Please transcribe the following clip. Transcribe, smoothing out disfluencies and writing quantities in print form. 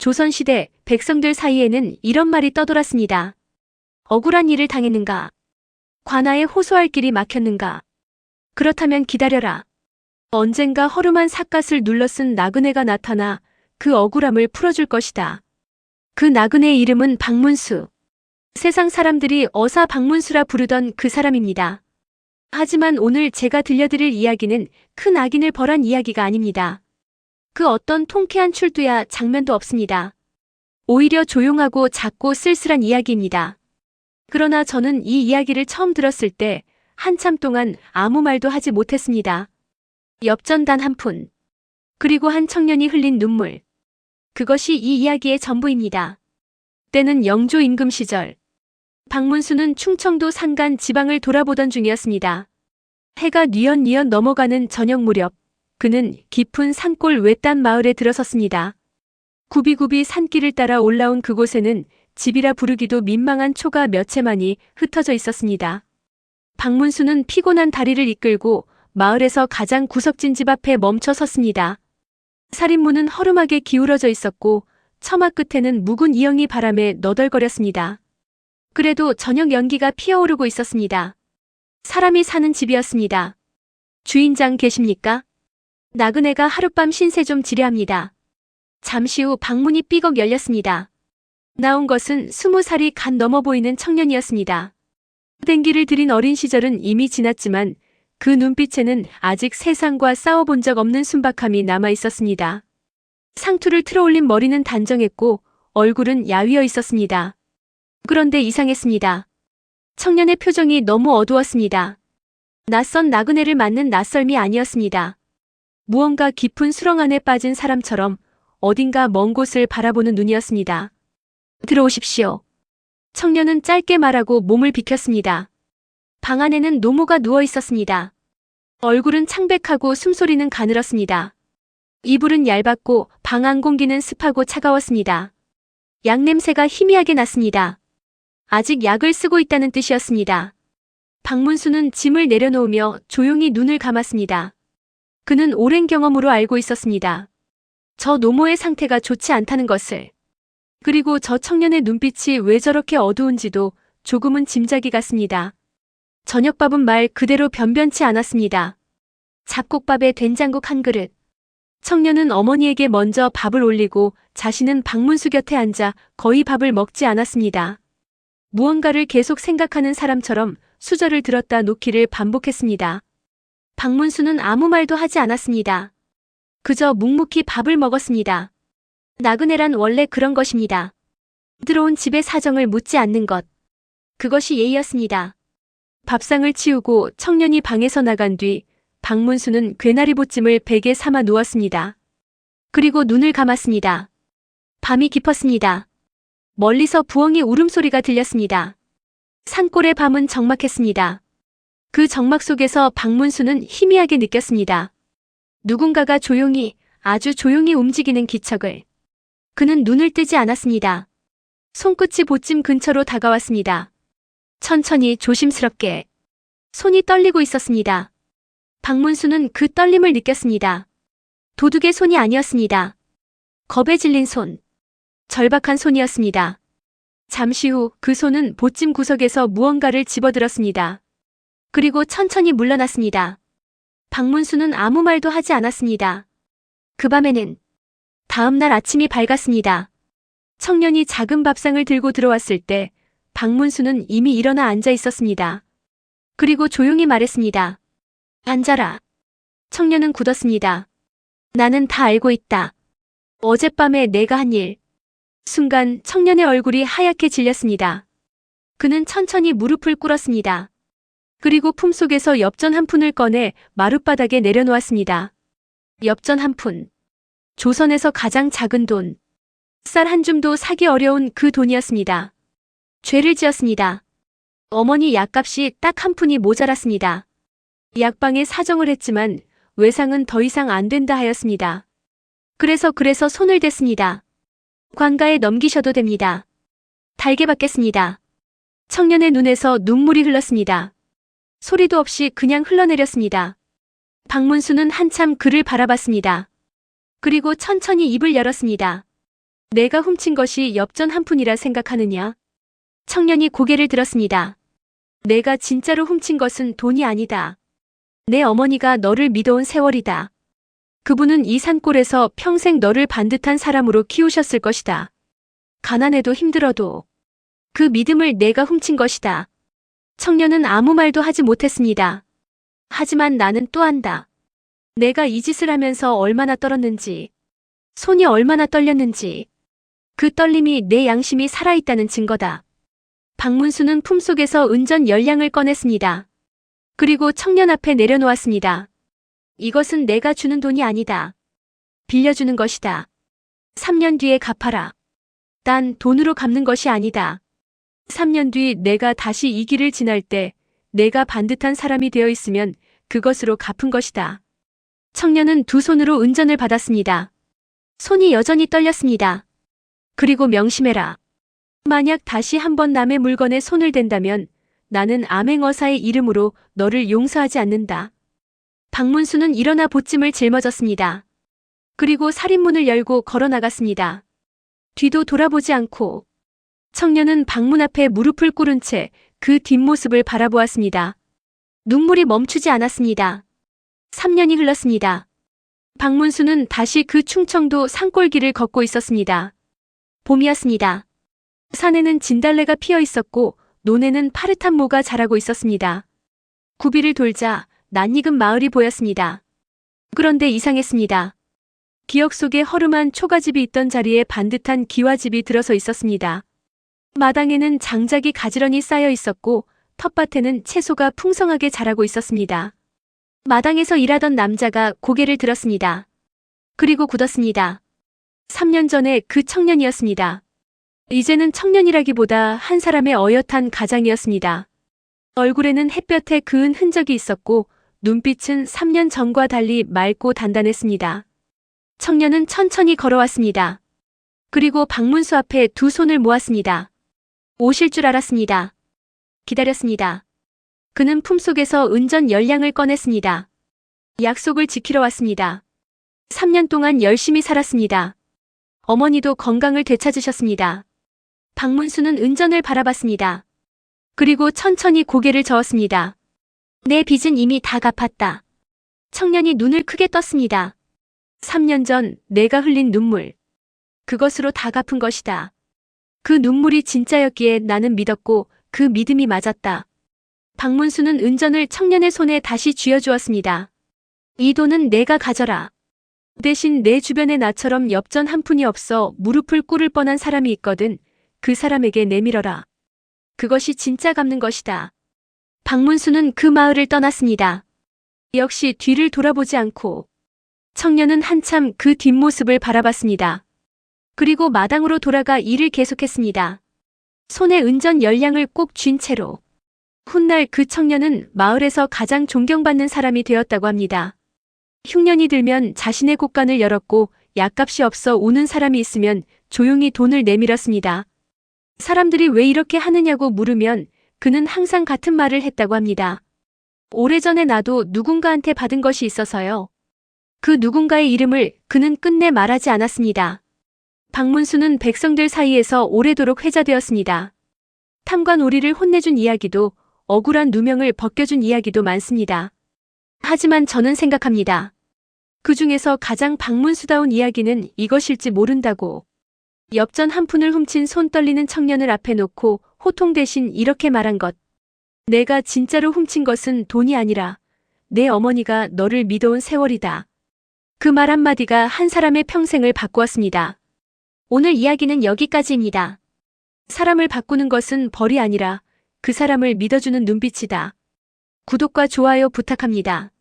조선시대 백성들 사이에는 이런 말이 떠돌았습니다. 억울한 일을 당했는가? 관아에 호소할 길이 막혔는가? 그렇다면 기다려라. 언젠가 허름한 삿갓을 눌러쓴 나그네가 나타나 그 억울함을 풀어줄 것이다. 그 나그네의 이름은 박문수. 세상 사람들이 어사 박문수라 부르던 그 사람입니다. 하지만 오늘 제가 들려드릴 이야기는 큰 악인을 벌한 이야기가 아닙니다. 그 어떤 통쾌한 출두야 장면도 없습니다. 오히려 조용하고 작고 쓸쓸한 이야기입니다. 그러나 저는 이 이야기를 처음 들었을 때 한참 동안 아무 말도 하지 못했습니다. 엽전 단 한 푼. 그리고 한 청년이 흘린 눈물. 그것이 이 이야기의 전부입니다. 때는 영조 임금 시절. 박문수는 충청도 산간 지방을 돌아보던 중이었습니다. 해가 뉘엿뉘엿 넘어가는 저녁 무렵 그는 깊은 산골 외딴 마을에 들어섰습니다. 굽이굽이 산길을 따라 올라온 그곳에는 집이라 부르기도 민망한 초가 몇 채만이 흩어져 있었습니다. 박문수는 피곤한 다리를 이끌고 마을에서 가장 구석진 집 앞에 멈춰 섰습니다. 살인문은 허름하게 기울어져 있었고 처마 끝에는 묵은 이영이 바람에 너덜거렸습니다. 그래도 저녁 연기가 피어오르고 있었습니다. 사람이 사는 집이었습니다. 주인장 계십니까? 나그네가 하룻밤 신세 좀 지려 합니다. 잠시 후 방문이 삐걱 열렸습니다. 나온 것은 20살이 갓 넘어 보이는 청년이었습니다. 땡기를 들인 어린 시절은 이미 지났지만 그 눈빛에는 아직 세상과 싸워본 적 없는 순박함이 남아 있었습니다. 상투를 틀어올린 머리는 단정했고 얼굴은 야위어 있었습니다. 그런데 이상했습니다. 청년의 표정이 너무 어두웠습니다. 낯선 나그네를 맞는 낯설미 아니었습니다. 무언가 깊은 수렁 안에 빠진 사람처럼 어딘가 먼 곳을 바라보는 눈이었습니다. 들어오십시오. 청년은 짧게 말하고 몸을 비켰습니다. 방 안에는 노모가 누워 있었습니다. 얼굴은 창백하고 숨소리는 가늘었습니다. 이불은 얇았고 방 안 공기는 습하고 차가웠습니다. 약 냄새가 희미하게 났습니다. 아직 약을 쓰고 있다는 뜻이었습니다. 박문수는 짐을 내려놓으며 조용히 눈을 감았습니다. 그는 오랜 경험으로 알고 있었습니다. 저 노모의 상태가 좋지 않다는 것을. 그리고 저 청년의 눈빛이 왜 저렇게 어두운지도 조금은 짐작이 갔습니다. 저녁밥은 말 그대로 변변치 않았습니다. 잡곡밥에 된장국 한 그릇. 청년은 어머니에게 먼저 밥을 올리고 자신은 박문수 곁에 앉아 거의 밥을 먹지 않았습니다. 무언가를 계속 생각하는 사람처럼 수저를 들었다 놓기를 반복했습니다. 박문수는 아무 말도 하지 않았습니다. 그저 묵묵히 밥을 먹었습니다. 나그네란 원래 그런 것입니다. 들어온 집의 사정을 묻지 않는 것. 그것이 예의였습니다. 밥상을 치우고 청년이 방에서 나간 뒤 박문수는 괴나리 보찜을 베개 삼아 누웠습니다. 그리고 눈을 감았습니다. 밤이 깊었습니다. 멀리서 부엉이 울음소리가 들렸습니다. 산골의 밤은 적막했습니다. 그 적막 속에서 박문수는 희미하게 느꼈습니다. 누군가가 조용히, 아주 조용히 움직이는 기척을. 그는 눈을 뜨지 않았습니다. 손끝이 보찜 근처로 다가왔습니다. 천천히 조심스럽게. 손이 떨리고 있었습니다. 박문수는 그 떨림을 느꼈습니다. 도둑의 손이 아니었습니다. 겁에 질린 손. 절박한 손이었습니다. 잠시 후 그 손은 보찜 구석에서 무언가를 집어들었습니다. 그리고 천천히 물러났습니다. 박문수는 아무 말도 하지 않았습니다. 그 밤에는 다음 날 아침이 밝았습니다. 청년이 작은 밥상을 들고 들어왔을 때 박문수는 이미 일어나 앉아 있었습니다. 그리고 조용히 말했습니다. 앉아라. 청년은 굳었습니다. 나는 다 알고 있다. 어젯밤에 내가 한 일. 순간 청년의 얼굴이 하얗게 질렸습니다. 그는 천천히 무릎을 꿇었습니다. 그리고 품속에서 엽전 한 푼을 꺼내 마룻바닥에 내려놓았습니다. 엽전 한 푼. 조선에서 가장 작은 돈. 쌀 한 줌도 사기 어려운 그 돈이었습니다. 죄를 지었습니다. 어머니 약값이 딱 한 푼이 모자랐습니다. 약방에 사정을 했지만 외상은 더 이상 안 된다 하였습니다. 그래서 손을 댔습니다. 관가에 넘기셔도 됩니다. 달게 받겠습니다. 청년의 눈에서 눈물이 흘렀습니다. 소리도 없이 그냥 흘러내렸습니다. 박문수는 한참 그를 바라봤습니다. 그리고 천천히 입을 열었습니다. 내가 훔친 것이 엽전 한 푼이라 생각하느냐? 청년이 고개를 들었습니다. 내가 진짜로 훔친 것은 돈이 아니다. 내 어머니가 너를 믿어온 세월이다. 그분은 이 산골에서 평생 너를 반듯한 사람으로 키우셨을 것이다. 가난해도 힘들어도 그 믿음을 내가 훔친 것이다. 청년은 아무 말도 하지 못했습니다. 하지만 나는 또 안다. 내가 이 짓을 하면서 얼마나 떨었는지, 손이 얼마나 떨렸는지, 그 떨림이 내 양심이 살아있다는 증거다. 박문수는 품속에서 은전 10량을 꺼냈습니다. 그리고 청년 앞에 내려놓았습니다. 이것은 내가 주는 돈이 아니다. 빌려주는 것이다. 3년 뒤에 갚아라. 단 돈으로 갚는 것이 아니다. 3년 뒤 내가 다시 이 길을 지날 때 내가 반듯한 사람이 되어 있으면 그것으로 갚은 것이다. 청년은 두 손으로 은전을 받았습니다. 손이 여전히 떨렸습니다. 그리고 명심해라. 만약 다시 한번 남의 물건에 손을 댄다면 나는 암행어사의 이름으로 너를 용서하지 않는다. 박문수는 일어나 보찜을 짊어졌습니다. 그리고 살인문을 열고 걸어 나갔습니다. 뒤도 돌아보지 않고 청년은 방문 앞에 무릎을 꿇은 채 그 뒷모습을 바라보았습니다. 눈물이 멈추지 않았습니다. 3년이 흘렀습니다. 박문수는 다시 그 충청도 산골길을 걷고 있었습니다. 봄이었습니다. 산에는 진달래가 피어 있었고 논에는 파릇한 모가 자라고 있었습니다. 구비를 돌자 낯익은 마을이 보였습니다. 그런데 이상했습니다. 기억 속에 허름한 초가집이 있던 자리에 반듯한 기와집이 들어서 있었습니다. 마당에는 장작이 가지런히 쌓여 있었고 텃밭에는 채소가 풍성하게 자라고 있었습니다. 마당에서 일하던 남자가 고개를 들었습니다. 그리고 굳었습니다. 3년 전에 그 청년이었습니다. 이제는 청년이라기보다 한 사람의 어엿한 가장이었습니다. 얼굴에는 햇볕에 그은 흔적이 있었고 눈빛은 3년 전과 달리 맑고 단단했습니다. 청년은 천천히 걸어왔습니다. 그리고 박문수 앞에 두 손을 모았습니다. 오실 줄 알았습니다. 기다렸습니다. 그는 품속에서 은전 10량을 꺼냈습니다. 약속을 지키러 왔습니다. 3년 동안 열심히 살았습니다. 어머니도 건강을 되찾으셨습니다. 박문수는 은전을 바라봤습니다. 그리고 천천히 고개를 저었습니다. 내 빚은 이미 다 갚았다. 청년이 눈을 크게 떴습니다. 3년 전 내가 흘린 눈물. 그것으로 다 갚은 것이다. 그 눈물이 진짜였기에 나는 믿었고 그 믿음이 맞았다. 박문수는 은전을 청년의 손에 다시 쥐어주었습니다. 이 돈은 내가 가져라. 대신 내 주변에 나처럼 엽전 한 푼이 없어 무릎을 꿇을 뻔한 사람이 있거든. 그 사람에게 내밀어라. 그것이 진짜 갚는 것이다. 박문수는 그 마을을 떠났습니다. 역시 뒤를 돌아보지 않고 청년은 한참 그 뒷모습을 바라봤습니다. 그리고 마당으로 돌아가 일을 계속했습니다. 손에 은전 10량을 꼭 쥔 채로. 훗날 그 청년은 마을에서 가장 존경받는 사람이 되었다고 합니다. 흉년이 들면 자신의 곳간을 열었고 약값이 없어 우는 사람이 있으면 조용히 돈을 내밀었습니다. 사람들이 왜 이렇게 하느냐고 물으면 그는 항상 같은 말을 했다고 합니다. 오래전에 나도 누군가한테 받은 것이 있어서요. 그 누군가의 이름을 그는 끝내 말하지 않았습니다. 박문수는 백성들 사이에서 오래도록 회자되었습니다. 탐관 오리를 혼내준 이야기도 억울한 누명을 벗겨준 이야기도 많습니다. 하지만 저는 생각합니다. 그 중에서 가장 박문수다운 이야기는 이것일지 모른다고. 엽전 한 푼을 훔친 손 떨리는 청년을 앞에 놓고 호통 대신 이렇게 말한 것. 내가 진짜로 훔친 것은 돈이 아니라 내 어머니가 너를 믿어온 세월이다. 그 말 한마디가 한 사람의 평생을 바꾸었습니다. 오늘 이야기는 여기까지입니다. 사람을 바꾸는 것은 벌이 아니라 그 사람을 믿어주는 눈빛이다. 구독과 좋아요 부탁합니다.